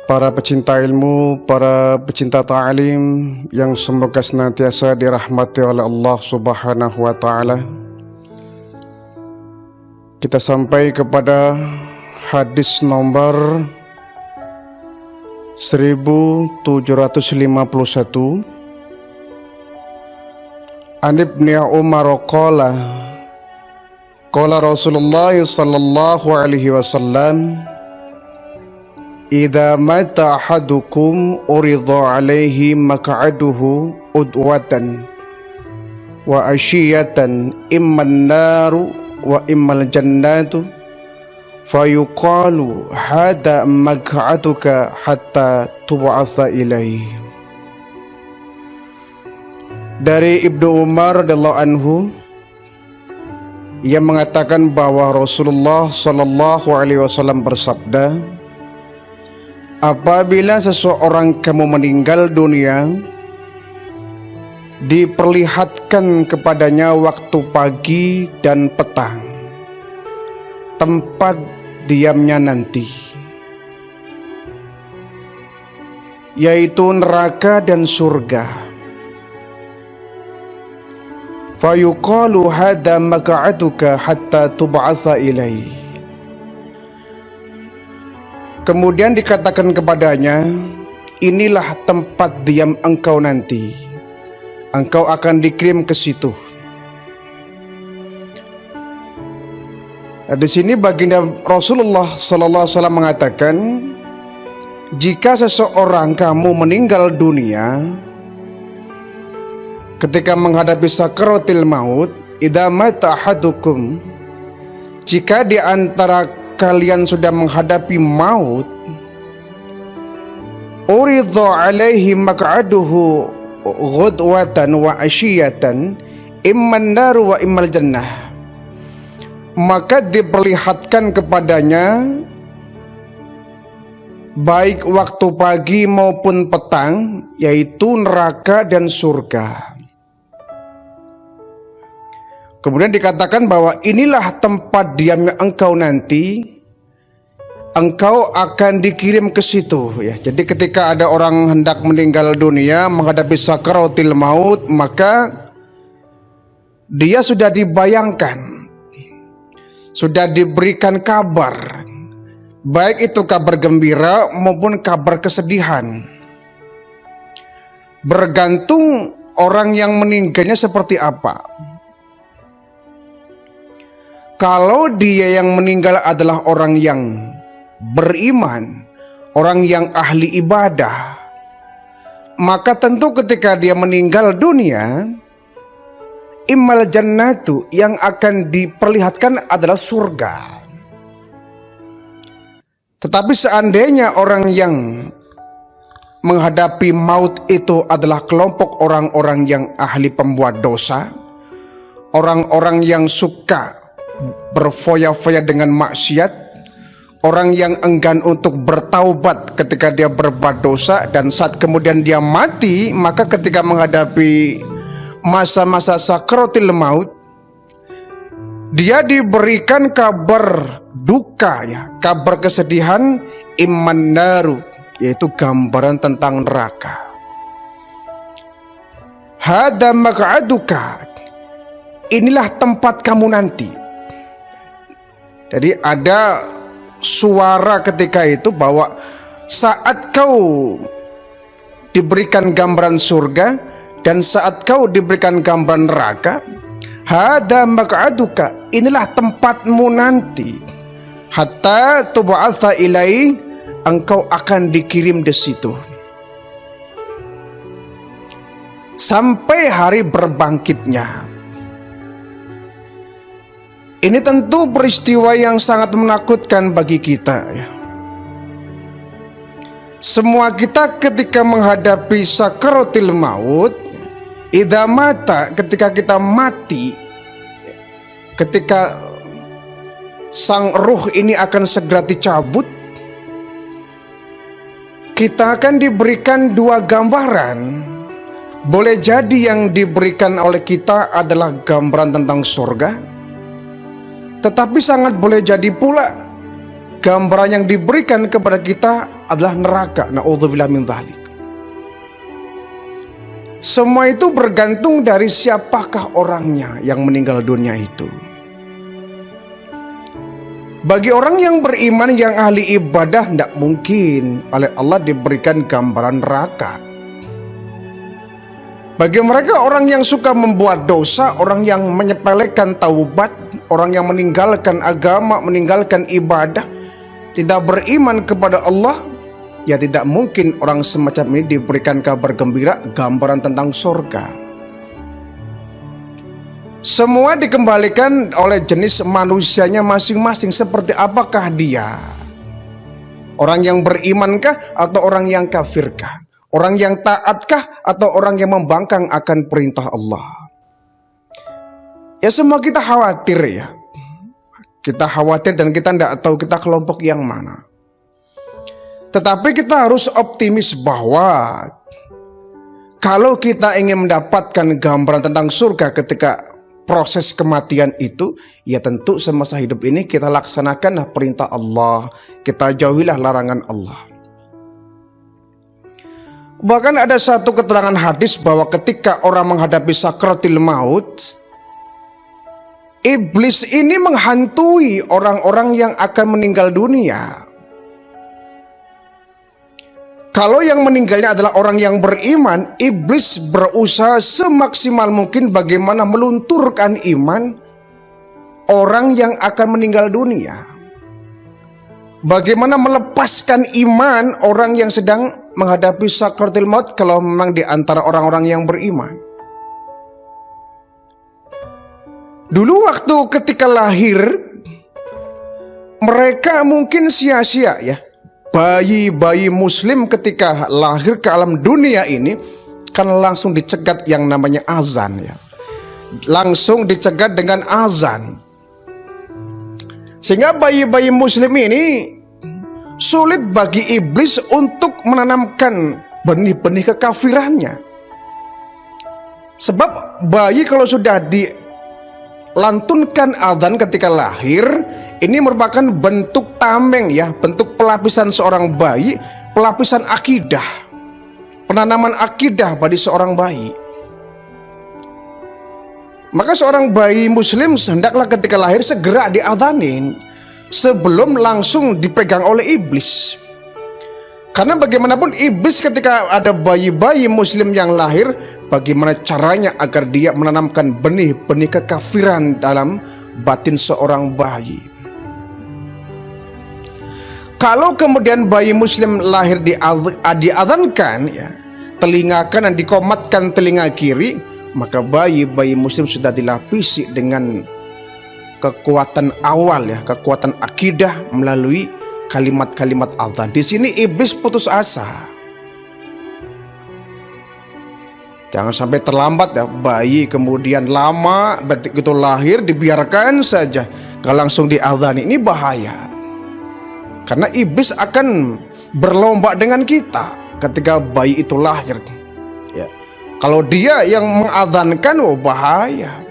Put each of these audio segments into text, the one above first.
Para pecinta ilmu, para pecinta ta'lim yang semoga senantiasa dirahmati oleh Allah Subhanahu wa Ta'ala. Kita sampai kepada hadis nomor 1751. An Ibnu Umar qala Rasulullah sallallahu alaihi wasallam, idza mata ahadukum uridha alaihi maq'aduhu udwatan wa ashiyatan imman naru wa immal jannatu fayuqalu hada maq'atuka hatta tub'atsa ilaihi. Dari Ibnu Umar radhiyallahu anhu, ia mengatakan bahwa Rasulullah sallallahu alaihi wasallam bersabda, apabila seseorang kamu meninggal dunia, diperlihatkan kepadanya waktu pagi dan petang, tempat diamnya nanti, yaitu neraka dan surga. Fayuqalu hadza maq'atuka hatta tub'atsa ilaihi. Kemudian dikatakan kepadanya, inilah tempat diam engkau nanti, engkau akan dikirim ke situ. Nah, di sini baginda Rasulullah sallallahu alaihi wasallam mengatakan, jika seseorang kamu meninggal dunia, ketika menghadapi sakaratil maut, idza mata ahadukum, jika di antara kalian sudah menghadapi maut, uridha alaihi maq'aduhu ghudwatan wa ashiyatan imman nar wa immal jannah, maka diperlihatkan kepadanya baik waktu pagi maupun petang, yaitu neraka dan surga. Kemudian dikatakan bahwa inilah tempat diamnya engkau nanti, engkau akan dikirim ke situ. Ya, jadi ketika ada orang hendak meninggal dunia menghadapi sakaratil maut, maka dia sudah dibayangkan, sudah diberikan kabar, baik itu kabar gembira maupun kabar kesedihan. Bergantung orang yang meninggalnya seperti apa. Kalau dia yang meninggal adalah orang yang beriman, orang yang ahli ibadah, maka tentu ketika dia meninggal dunia, immal jannatu, yang akan diperlihatkan adalah surga. Tetapi seandainya orang yang menghadapi maut itu adalah kelompok orang-orang yang ahli pembuat dosa, orang-orang yang suka berfoya-foya dengan maksiat, orang yang enggan untuk bertaubat ketika dia berbuat dosa, dan saat kemudian dia mati, maka ketika menghadapi masa-masa sakaratil maut, dia diberikan kabar duka, ya, kabar kesedihan, imman naru, yaitu gambaran tentang neraka. Hada maq'aduka, inilah tempat kamu nanti. Jadi ada suara ketika itu bahwa saat kau diberikan gambaran surga dan saat kau diberikan gambaran neraka, hada maq'aduka, inilah tempatmu nanti, hatta tub'atsa ilaihi, engkau akan dikirim di situ sampai hari berbangkitnya. Ini tentu peristiwa yang sangat menakutkan bagi kita, ya. Semua kita ketika menghadapi sakaratil maut, idza mata, ketika kita mati, ketika sang ruh ini akan segera dicabut, kita akan diberikan dua gambaran. Boleh jadi yang diberikan oleh kita adalah gambaran tentang surga, tetapi sangat boleh jadi pula gambaran yang diberikan kepada kita adalah neraka. Na'udzubillah min dzalik. Semua itu bergantung dari siapakah orangnya yang meninggal dunia itu. Bagi orang yang beriman, yang ahli ibadah, tidak mungkin oleh Allah diberikan gambaran neraka. Bagi mereka orang yang suka membuat dosa, orang yang menyepelekan taubat, orang yang meninggalkan agama, meninggalkan ibadah, tidak beriman kepada Allah, ya tidak mungkin orang semacam ini diberikan kabar gembira, gambaran tentang surga. Semua dikembalikan oleh jenis manusianya masing-masing. Seperti apakah dia? Orang yang berimankah atau orang yang kafirkah? Orang yang taatkah atau orang yang membangkang akan perintah Allah? Ya semua kita khawatir ya. Kita khawatir dan kita tidak tahu kita kelompok yang mana. Tetapi kita harus optimis bahwa kalau kita ingin mendapatkan gambaran tentang surga ketika proses kematian itu, ya tentu semasa hidup ini kita laksanakanlah perintah Allah, kita jauhilah larangan Allah. Bahkan ada satu keterangan hadis bahwa ketika orang menghadapi sakratil maut, iblis ini menghantui orang-orang yang akan meninggal dunia. Kalau yang meninggalnya adalah orang yang beriman, iblis berusaha semaksimal mungkin bagaimana melunturkan iman orang yang akan meninggal dunia. Bagaimana melepaskan iman orang yang sedang menghadapi sakratul maut kalau memang di antara orang-orang yang beriman. Dulu waktu ketika lahir, mereka mungkin sia-sia ya. Bayi-bayi muslim ketika lahir ke alam dunia ini kan langsung dicegat yang namanya azan ya. Langsung dicegat dengan azan. Sehingga bayi-bayi muslim ini sulit bagi iblis untuk menanamkan benih-benih kekafirannya. Sebab bayi kalau sudah dilantunkan azan ketika lahir, ini merupakan bentuk tameng ya, bentuk pelapisan seorang bayi, pelapisan akidah, penanaman akidah bagi seorang bayi. Maka seorang bayi muslim hendaklah ketika lahir segera diadzanin sebelum langsung dipegang oleh iblis. Karena bagaimanapun iblis ketika ada bayi-bayi muslim yang lahir, bagaimana caranya agar dia menanamkan benih-benih kekafiran dalam batin seorang bayi. Kalau kemudian bayi muslim lahir diadzankan ya, telinga kanan dikomatkan telinga kiri, maka bayi muslim sudah dilapisi dengan kekuatan awal ya, kekuatan akidah melalui kalimat-kalimat adzan. Di sini iblis putus asa. Jangan sampai terlambat ya, bayi kemudian lama begitu lahir dibiarkan saja, kalau langsung diadzan, ini bahaya. Karena iblis akan berlomba dengan kita ketika bayi itu lahir. Ya. Kalau dia yang mengadzankan, oh bahaya.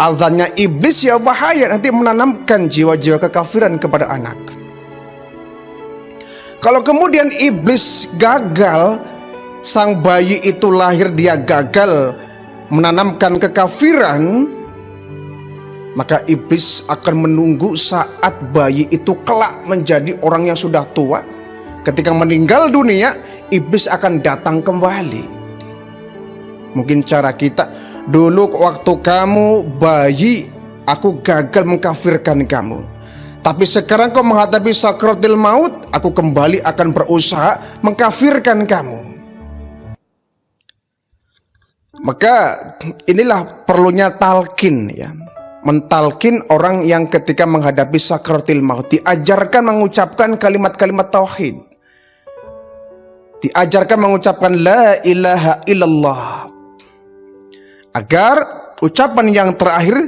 Adzannya iblis ya bahaya, nanti menanamkan jiwa-jiwa kekafiran kepada anak. Kalau kemudian iblis gagal, sang bayi itu lahir dia gagal menanamkan kekafiran, maka iblis akan menunggu saat bayi itu kelak menjadi orang yang sudah tua. Ketika meninggal dunia, iblis akan datang kembali. Mungkin cara kita, dulu waktu kamu bayi, aku gagal mengkafirkan kamu. Tapi sekarang kau menghadapi sakratul maut, aku kembali akan berusaha mengkafirkan kamu. Maka inilah perlunya talqin ya. Mentalkin orang yang ketika menghadapi sakratul maut, diajarkan mengucapkan kalimat-kalimat tauhid, diajarkan mengucapkan la ilaha illallah, agar ucapan yang terakhir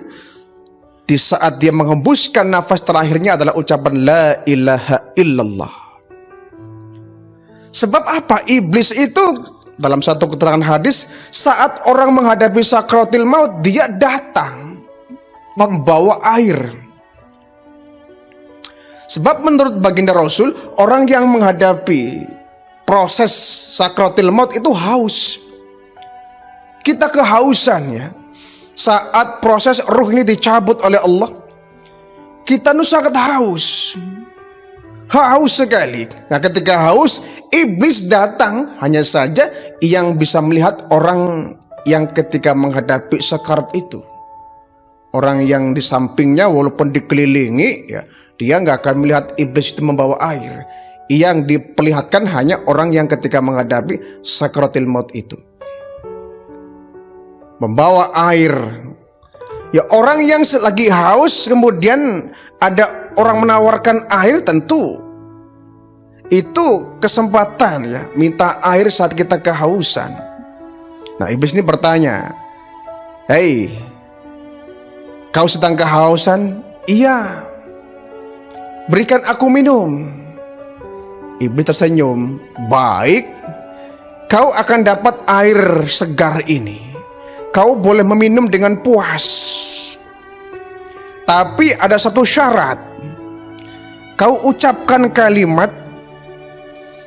di saat dia menghembuskan nafas terakhirnya adalah ucapan la ilaha illallah. Sebab apa? Iblis itu dalam satu keterangan hadis, saat orang menghadapi sakratul maut, dia datang membawa air. Sebab menurut baginda Rasul, orang yang menghadapi proses sakratil maut itu haus. Kita kehausan ya. Saat proses ruh ini dicabut oleh Allah, kita sangat haus. Haus sekali. Nah, ketika haus, iblis datang. Hanya saja yang bisa melihat orang yang ketika menghadapi sakarat itu. Orang yang di sampingnya walaupun dikelilingi ya, dia nggak akan melihat iblis itu membawa air. Yang diperlihatkan hanya orang yang ketika menghadapi sakaratil maut itu membawa air. Ya, orang yang lagi haus kemudian ada orang menawarkan air, tentu itu kesempatan ya, minta air saat kita kehausan. Nah, iblis ini bertanya, "Hei, kau sedang kehausan?" "Iya." "Berikan aku minum." Iblis tersenyum, "Baik, kau akan dapat air segar ini. Kau boleh meminum dengan puas. Tapi ada satu syarat. Kau ucapkan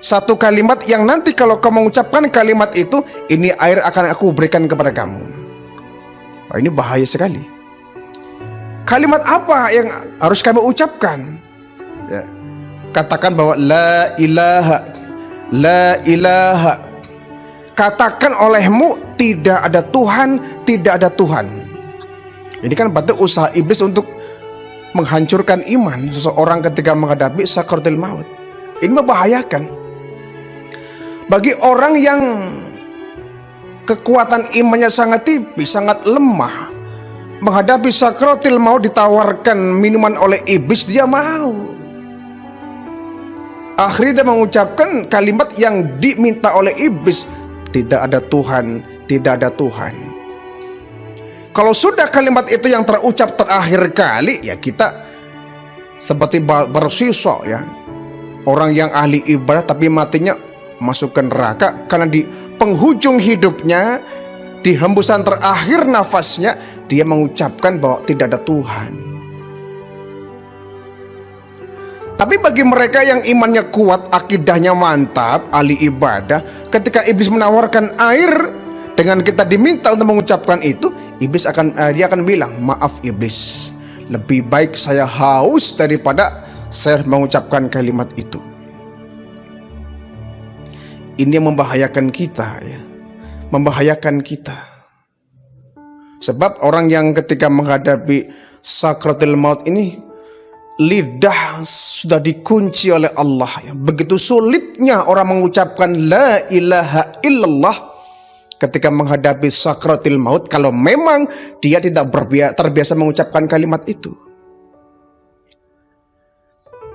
satu kalimat yang nanti kalau kau mengucapkan kalimat itu, ini air akan aku berikan kepada kamu." Oh, ini bahaya sekali. Kalimat apa yang harus kami ucapkan? Ya, katakan bahwa la ilaha, la ilaha. Katakan olehmu tidak ada Tuhan, tidak ada Tuhan. Ini kan berarti usaha iblis untuk menghancurkan iman seseorang ketika menghadapi sakaratul maut. Ini membahayakan. Bagi orang yang kekuatan imannya sangat tipis, sangat lemah, menghadapi sakaratul maut ditawarkan minuman oleh iblis, dia mau. Akhirnya dia mengucapkan kalimat yang diminta oleh iblis, tidak ada Tuhan, tidak ada Tuhan. Kalau sudah kalimat itu yang terucap terakhir kali, ya kita seperti bersisok ya, orang yang ahli ibadah tapi matinya masuk ke neraka karena di penghujung hidupnya, di hembusan terakhir nafasnya, dia mengucapkan bahwa tidak ada Tuhan. Tapi bagi mereka yang imannya kuat, akidahnya mantap, ahli ibadah, ketika iblis menawarkan air dengan kita diminta untuk mengucapkan itu, dia akan bilang, "Maaf iblis, lebih baik saya haus daripada saya mengucapkan kalimat itu." Ini yang membahayakan kita ya. Membahayakan kita. Sebab orang yang ketika menghadapi sakaratul maut ini, lidah sudah dikunci oleh Allah ya. Begitu sulitnya orang mengucapkan la ilaha illallah ketika menghadapi sakaratul maut, kalau memang dia tidak terbiasa mengucapkan kalimat itu.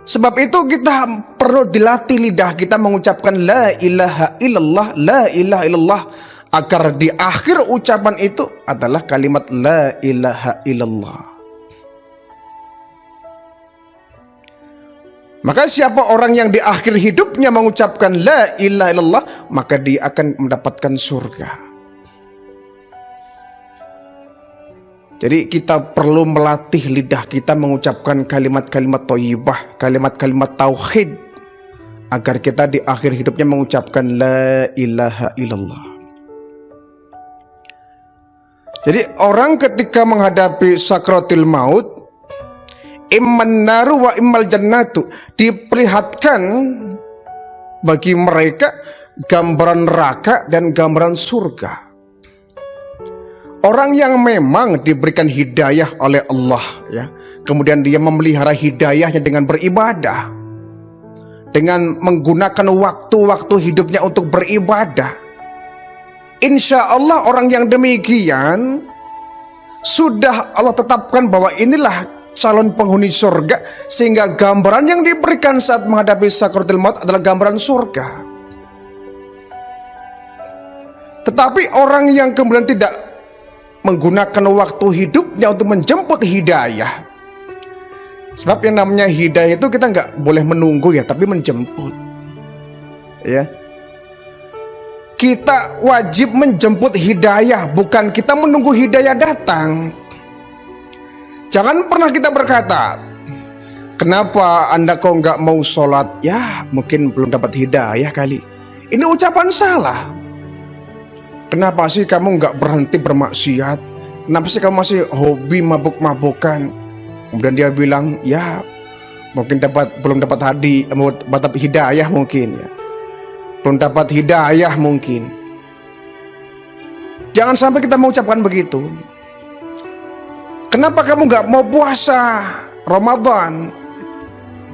Sebab itu kita perlu dilatih lidah kita mengucapkan la ilaha illallah, la ilaha illallah, agar di akhir ucapan itu adalah kalimat la ilaha illallah. Maka siapa orang yang di akhir hidupnya mengucapkan la ilaha illallah, maka dia akan mendapatkan surga. Jadi kita perlu melatih lidah kita mengucapkan kalimat-kalimat thayyibah, kalimat-kalimat tauhid, agar kita di akhir hidupnya mengucapkan la ilaha illallah. Jadi orang ketika menghadapi sakaratul maut, imman naru wa immal jannatu, diperlihatkan bagi mereka gambaran neraka dan gambaran surga. Orang yang memang diberikan hidayah oleh Allah ya, kemudian dia memelihara hidayahnya dengan beribadah, dengan menggunakan waktu-waktu hidupnya untuk beribadah, insya Allah orang yang demikian sudah Allah tetapkan bahwa inilah calon penghuni surga, sehingga gambaran yang diberikan saat menghadapi sakaratul maut adalah gambaran surga. Tetapi orang yang kemudian tidak menggunakan waktu hidupnya untuk menjemput hidayah, sebab yang namanya hidayah itu kita nggak boleh menunggu ya, tapi menjemput ya. Kita wajib menjemput hidayah, bukan kita menunggu hidayah datang. Jangan pernah kita berkata, Kenapa Anda kok nggak mau sholat? Ya mungkin belum dapat hidayah kali. Ini ucapan salah. Kenapa sih kamu nggak berhenti bermaksiat? Kenapa sih kamu masih hobi mabuk-mabukan? Kemudian dia bilang, ya mungkin belum dapat hidayah mungkin ya. Belum dapat hidayah mungkin. Jangan sampai kita mengucapkan begitu. Kenapa kamu nggak mau puasa Ramadan?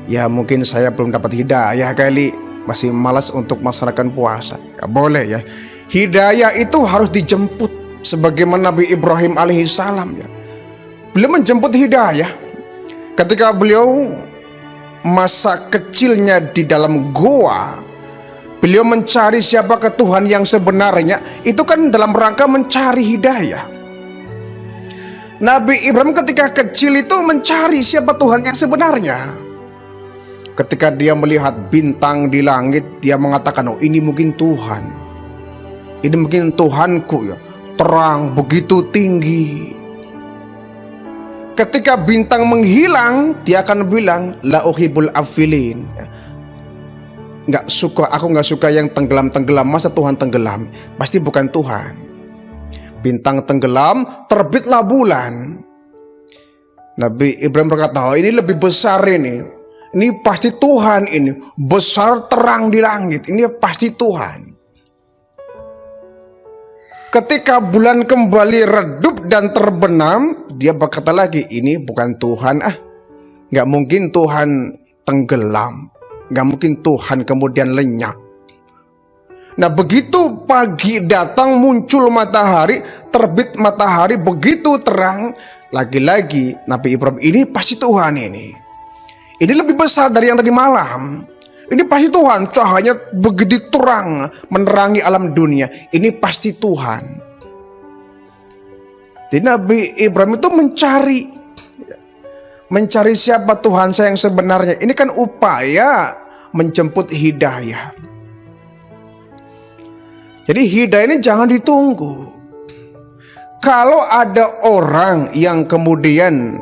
Ya mungkin saya belum dapat hidayah kali, masih malas untuk melaksanakan puasa. Gak boleh ya. Hidayah itu harus dijemput, sebagaimana Nabi Ibrahim alaihissalam ya. Beliau menjemput hidayah ketika beliau masa kecilnya di dalam goa. Beliau mencari siapakah Tuhan yang sebenarnya. Itu kan dalam rangka mencari hidayah. Nabi Ibrahim ketika kecil itu mencari siapa Tuhan yang sebenarnya. Ketika dia melihat bintang di langit, dia mengatakan, oh ini mungkin Tuhan. Ini mungkin Tuhanku ya. Terang begitu tinggi. Ketika bintang menghilang, dia akan bilang, la uhibbul afilin. Aku nggak suka yang tenggelam-tenggelam. Masa Tuhan tenggelam? Pasti bukan Tuhan. Bintang tenggelam, terbitlah bulan. Nabi Ibrahim berkata, oh, ini lebih besar ini. Ini pasti Tuhan ini. Besar terang di langit. Ini pasti Tuhan. Ketika bulan kembali redup dan terbenam, dia berkata lagi, ini bukan Tuhan Nggak mungkin Tuhan tenggelam. Nggak mungkin Tuhan kemudian lenyap. Nah begitu pagi datang, muncul matahari, terbit matahari begitu terang. Lagi-lagi Nabi Ibrahim, ini pasti Tuhan ini. Ini lebih besar dari yang tadi malam. Ini pasti Tuhan, cahayanya begitu terang menerangi alam dunia. Ini pasti Tuhan. Jadi Nabi Ibrahim itu mencari siapa Tuhan saya yang sebenarnya. Ini kan upaya menjemput hidayah. Jadi hidayah ini jangan ditunggu. Kalau ada orang yang kemudian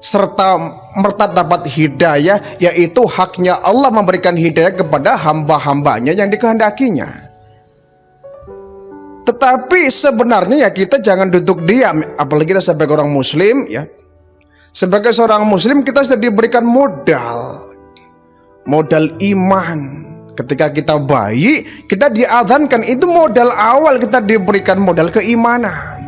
serta merta dapat hidayah, yaitu haknya Allah memberikan hidayah kepada hamba-hambanya yang dikehendakinya. Tetapi sebenarnya ya kita jangan duduk diam, apalagi kita sebagai orang muslim ya. Sebagai seorang muslim kita sudah diberikan modal iman. Ketika kita bayi, kita diadzankan, itu modal awal kita diberikan modal keimanan.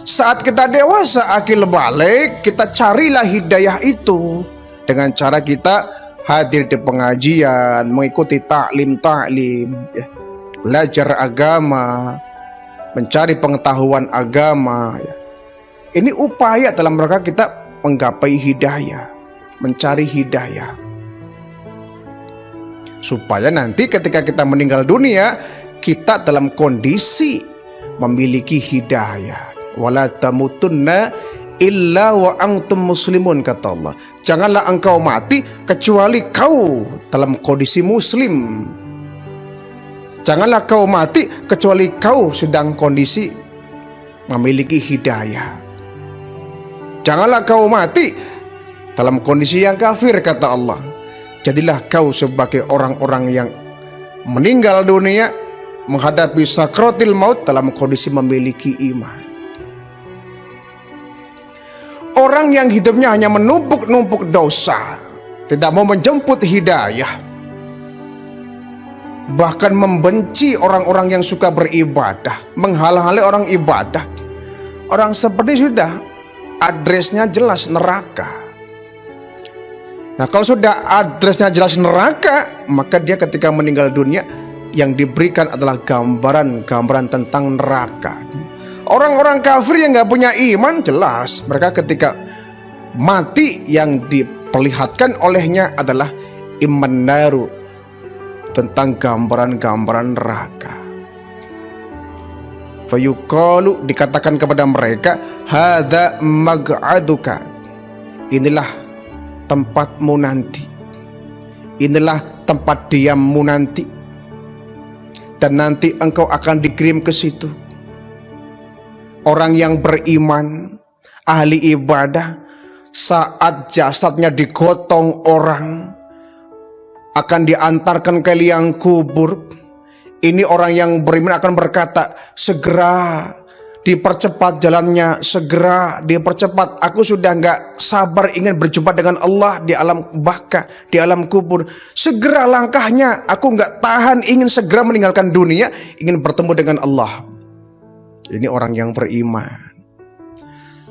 Saat kita dewasa, akil balik, kita carilah hidayah itu dengan cara kita hadir di pengajian, mengikuti taklim, ya, belajar agama, mencari pengetahuan agama. Ya. Ini upaya dalam rangka kita menggapai hidayah, mencari hidayah, supaya nanti ketika kita meninggal dunia, kita dalam kondisi memiliki hidayah. Wala tamutunna illa wa antum muslimun, kata Allah. Janganlah engkau mati kecuali kau dalam kondisi muslim. Janganlah kau mati kecuali kau sedang kondisi memiliki hidayah. Janganlah kau mati dalam kondisi yang kafir, kata Allah. Jadilah kau sebagai orang-orang yang meninggal dunia menghadapi sakratil maut dalam kondisi memiliki iman. Orang yang hidupnya hanya menumpuk-numpuk dosa, tidak mau menjemput hidayah, bahkan membenci orang-orang yang suka beribadah, menghalang-halangi orang ibadah. Orang seperti sudah adresnya jelas neraka. Nah kalau sudah adresnya jelas neraka, maka dia ketika meninggal dunia yang diberikan adalah gambaran tentang neraka. Orang-orang kafir yang gak punya iman, jelas mereka ketika mati yang diperlihatkan olehnya adalah iman naru, tentang gambaran-gambaran neraka. Fayuqalu, dikatakan kepada mereka, hadza mag'aduka, inilah tempatmu nanti, inilah tempat diammu nanti, dan nanti engkau akan dikirim ke situ. Orang yang beriman, ahli ibadah, saat jasadnya digotong orang, akan diantarkan ke liang kubur, ini orang yang beriman akan berkata, segera dipercepat jalannya, segera dipercepat. Aku sudah nggak sabar ingin berjumpa dengan Allah di alam baka, di alam kubur. Segera langkahnya, aku nggak tahan ingin segera meninggalkan dunia, ingin bertemu dengan Allah. Ini orang yang beriman.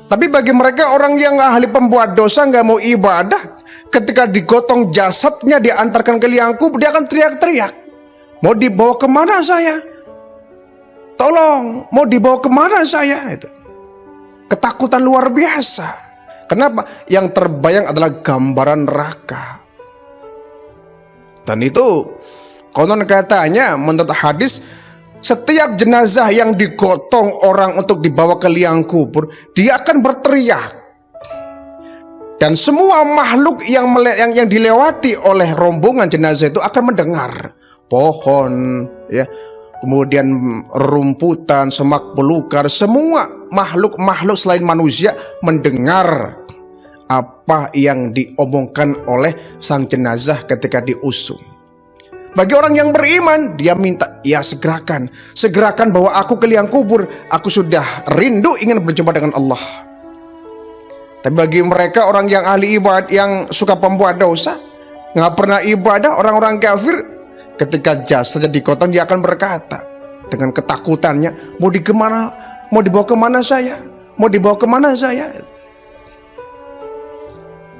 Tapi bagi mereka orang yang ahli pembuat dosa, nggak mau ibadah, ketika digotong jasadnya diantarkan ke liang kubur, dia akan teriak-teriak, mau dibawa kemana saya? Tolong, mau dibawa kemana saya? Itu ketakutan luar biasa. Kenapa? Yang terbayang adalah gambaran neraka. Dan itu konon katanya menurut hadis, setiap jenazah yang digotong orang untuk dibawa ke liang kubur, dia akan berteriak. Dan semua makhluk yang dilewati oleh rombongan jenazah itu akan mendengar. Pohon, ya, kemudian rumputan, semak belukar, semua makhluk-makhluk selain manusia mendengar apa yang diomongkan oleh sang jenazah ketika diusung. Bagi orang yang beriman, dia minta, ya segerakan bawa aku ke liang kubur, aku sudah rindu ingin berjumpa dengan Allah. Tapi bagi mereka orang yang ahli ibadah, yang suka pembuat dosa, nggak pernah ibadah, orang-orang kafir, ketika jasadnya digotong, dia akan berkata dengan ketakutannya, mau dibawa kemana saya? Mau dibawa kemana saya?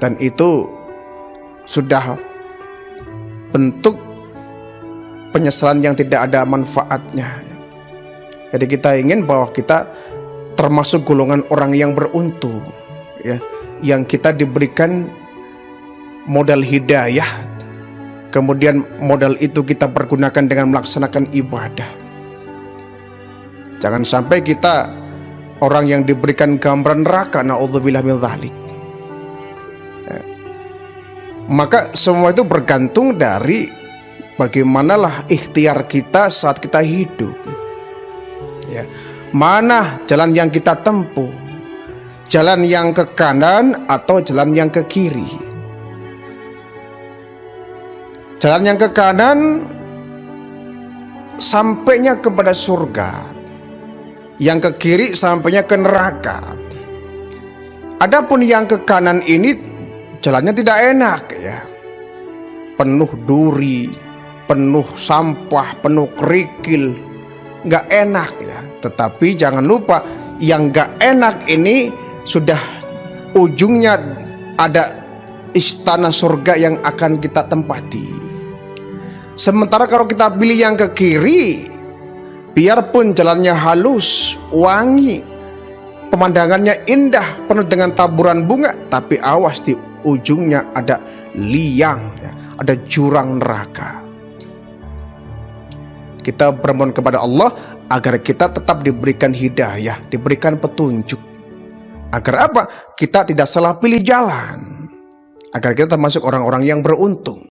Dan itu sudah bentuk penyesalan yang tidak ada manfaatnya. Jadi kita ingin bahwa kita termasuk golongan orang yang beruntung, ya, yang kita diberikan modal hidayah, kemudian modal itu kita pergunakan dengan melaksanakan ibadah. Jangan sampai kita orang yang diberikan gambaran neraka, naudzubillah min dzalik. Maka semua itu bergantung dari bagaimanalah ikhtiar kita saat kita hidup, ya. Mana jalan yang kita tempuh, jalan yang ke kanan atau jalan yang ke kiri. Jalan yang ke kanan sampainya kepada surga, yang ke kiri sampainya ke neraka. Adapun yang ke kanan ini jalannya tidak enak, ya, penuh duri, penuh sampah, penuh kerikil, nggak enak, ya. Tetapi jangan lupa, yang nggak enak ini sudah ujungnya ada istana surga yang akan kita tempati. Sementara kalau kita pilih yang ke kiri, biarpun jalannya halus, wangi, pemandangannya indah, penuh dengan taburan bunga, tapi awas, di ujungnya ada liang, ya, ada jurang neraka. Kita bermohon kepada Allah agar kita tetap diberikan hidayah, diberikan petunjuk, agar apa? Kita tidak salah pilih jalan, agar kita termasuk orang-orang yang beruntung.